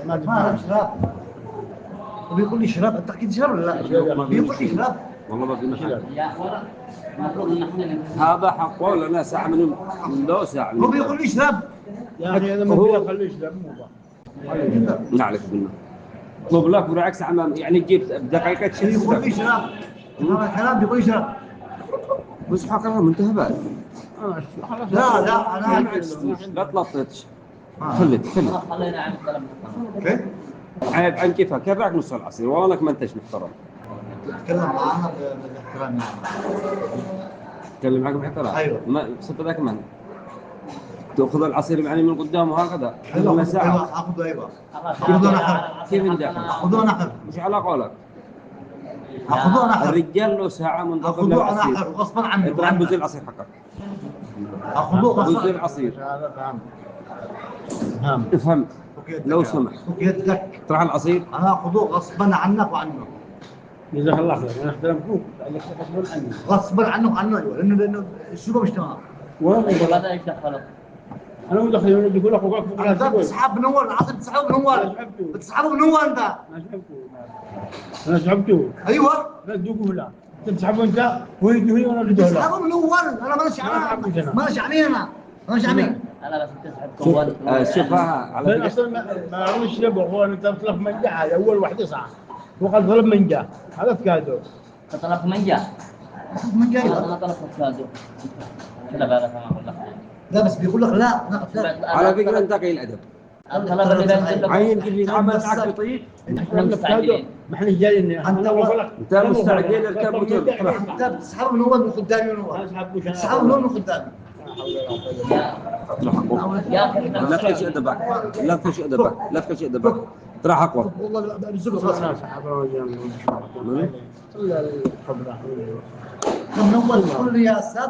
ما شراب بيقول لي شراب انت اكيد شرب ولا لا؟ بيقول لي شراب والله ما فينا حاجه. هذا حق ولا لا ساعه من لو ساعه هو بيقول لي شراب يا اخي هذا ما خليه يشرب مو نعرف منه طلب لك بالعكس يعني تجيب دقيقه تشيل بيقول لي شراب هذا الكلام بيقول لي شراب بس حقها منتهى بعد لا انا لا تلطش خليت خلينا عن الكلام كيف؟ عيب عن كيف رايك نص العصير والله انك ما انتش محترم تكلم معنا باحترام تكلم معك باحترام ايوه ما صرت ذاك من تاخذ العصير يعني من قدامه هكذا ايوه ساعه اخذه ايوه اخذوه نحر كيف من داخل اخذوه نحر مش على قولك اخذوه نحر الرجال له ساعه منتظر اخذوه العصير نحر غصبا عني اطلع بوزي العصير حقك اخذوه بوزي غصبا العصير فهم افهم لو سمحت يدك اطلع العصير انا اخذوه غصبا عنك وعنه جزاك الله خير انا احترمكم لانك غصبا عني غصبا عنك وعنه ايوه لانه السوق مش تمام هذا ايش دخله؟ انا مو دخل يقول لك وقف انت بتسحب من اول العصر بتسحبه من اول بتسحبه من اول انت انا سحبته ايوه لا تدوقه لا تسحبه انت ويجي وانا بدوه لا بتسحبه من اول انا ماليش عمي ماليش عمي انا ماليش عمي انا بس تسحب كوان شوفها على اصلا ما اعرفش يبغى هو انت طلب منجا هذا اول واحد صح وقال طلب منجا هذا فكادو طلب منجا من جاي انا طلبت كادو كذا بالك ما اقول لك لا بس بيقول لك لا على فكره انت قليل ادب الطلب اللي بنزل لك عين اللي يتعامل معك بطيء احنا مستعجلين ما احنا جايين انت مستعجل الكلب وتروح انت بتسحبه من اول من قدامي من اول بتسحبه من اول من قدامي لا تكل شيء ادبك لا تكل شيء ادبك لا تكل شيء ادبك ترى حقوه والله بنزل خلاص من اول تقول لي يا استاذ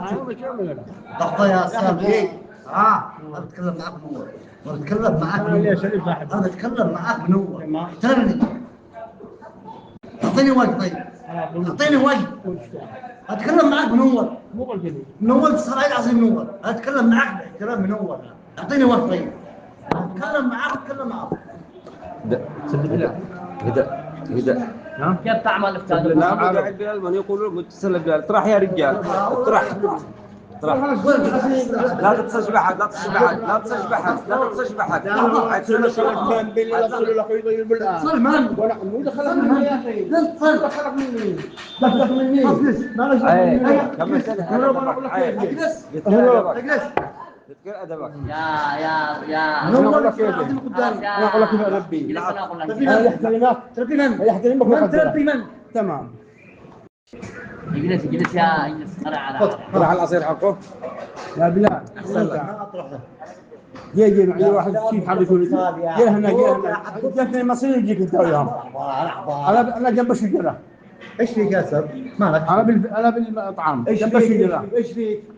لحظه يا استاذ ايه انا بتكلم معك من اول انا بتكلم معك من اول انا بتكلم معك من اول احترمني اعطيني وجه طيب اعطيني وجه اتكلم معك من اول من اول تصير عيد عظيم من اول اتكلم معك باحترام من اول اعطيني وجه طيب اتكلم معك هدا كيف تعمل استاذ؟ لا قاعد بيلمن يقولوا متصل بيال اطرح يا رجال اطرح لا تتصش بحد لا تتصش بحد لا تتصش بحد لا تتصش بحد من بالله لا تصل لك يطيب بالآن سلمان وانا مو دخلك مني يا اخي دخلك مني دخلك مني معلش كم سنه اجلس اجلس ادبك يا من اول انا اقول لك يا ربي لا انا اقول لك انا يحترمك تربي من يحترمك من تربي من تمام اجلس يا اجلس طلع العصير حقه يا بلال جي معي واحد شيء حبيته جي هنا جاتني مصير يجيك انت وياهم انا جنب الشجره ايش فيك يا سب مالك انا بالطعام جنب فيك الشجره ايش فيك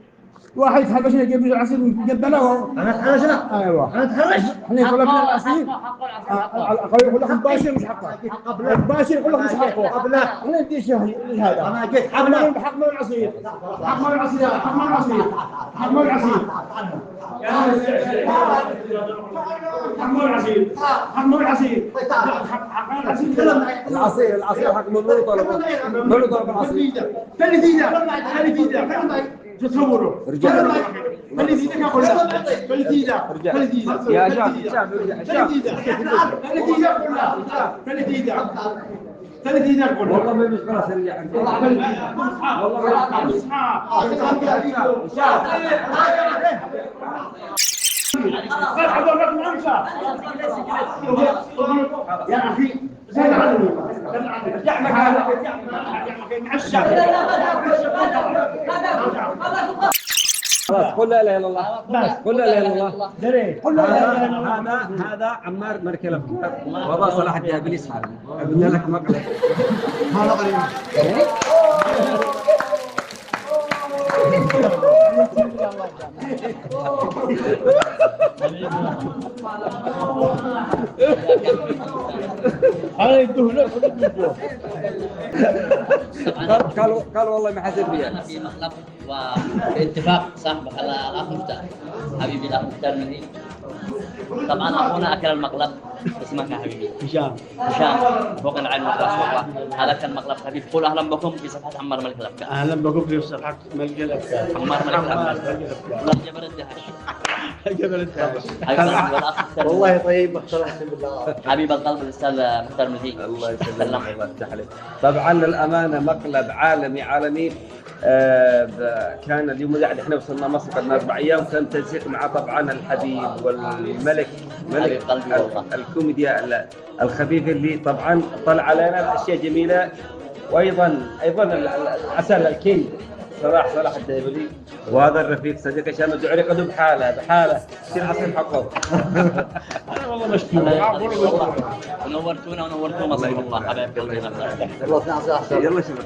واحد حبشنا يجيب العصير جنبنا انا اتحرجنا ايوه انا اتحرج احنا يقول لك العصير حقه يقول لك مباشر مش حقه مباشر يقول لك مش حقه قبله احنا نديش هذا انا جيت حق قبله من العصير حق من العصير حق من العصير حق من العصير حق من العصير حق من العصير حق من العصير العصير حق من منو طلب العصير خلي دينا تصوروا رجال خلي دينا ياكل خلي دينا يا شاب خلي دينا كلها والله ما مش خلاص رجع يا اخي زين عني يحمك على خلاص قل لا اله الا الله قل لا اله الا الله قل لا اله الا الله هذا عمار مركل وضع صلاح الدين ابليس حال قلنا لك مقلب ما نقل على يدوه قال والله ما حسب فيها. أنا في مقلب وباتفاق صاحبك على الأخ مختار حبيبي الأخ مختار مني. طبعا أخونا أكل المقلب اسمك يا حبيبي هشام فوق العين والرأس والله. هذا كان مقلب خفيف. قول أهلا بكم في صفحة عمار ملك الأفكار. اهلا بكم في صفحه ملك الافكار. عمار ملك الأفكار والله جبل الدهش. جبل التاج. والله طيب اختلفت بالله. حبيب القلب الأستاذ مختار مزيد. الله يسلمك الله يفتح عليك. طبعا الامانه مقلب عالمي كان اليوم قاعد احنا وصلنا مصر قبل 4 ايام، كان تنسيق مع طبعا الحبيب والملك ملك قلبي والله. الكوميديا الخفيف اللي طبعا طلع علينا اشياء جميله، وايضا العسل الكينج صلاح الديبلي، وهذا الرفيق صديق هشام الدعري قدو بحاله يصير عصير حقه. انا والله مشكور. ونورتونا ونورتوا مصر والله حبايب قلبي. والله 12 يلا شوف